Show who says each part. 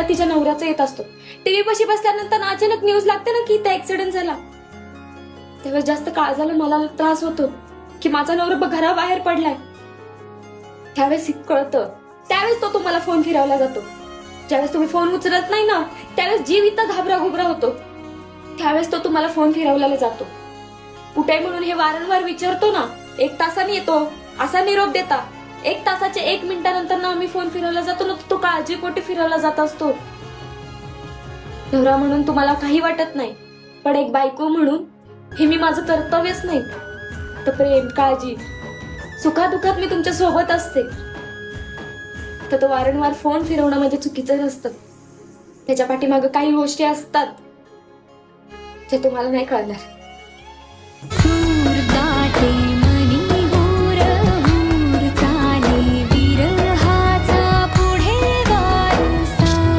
Speaker 1: तिला तिच्या नवऱ्याचा येत असतो. टीव्ही पाशी बसल्यानंतर अचानक न्यूज लागते ना की इथे ऍक्सिडेंट झाला, त्यावेळेस जास्त काळजाला मला त्रास होतो की माझा नवरा घराबाहेर पडलाय. त्यावेळेस कळतं, त्यावेळेस तो तुम्हाला फोन फिरवला जातो. ज्यावेळेस तुम्ही फोन उचलत नाही ना, त्यावेळेस जीव इथं घाबरा घुबरा होतो. त्यावेळेस तो तुम्हाला फोन फिरवला जातो. कुठे म्हणून हे वारंवार विचारतो ना, 1 तासाने येतो असा निरोप देता, 1 तासाच्या 1 मिनिटानंतर ना आम्ही फोन फिरवला जातो ना, तो काळजीपोटी फिरवला जात असतो. नवरा म्हणून तुम्हाला काही वाटत नाही, पण एक बायको म्हणून हे मी माझं कर्तव्यच नाही. तर प्रेम, काळजी, सुखादुखात मी तुमच्या सोबत असते. तर तो वारंवार फोन फिरवणं म्हणजे चुकीचं नसतं. त्याच्या पाठीमागे काही गोष्टी असतात जे तुम्हाला नाही कळणार.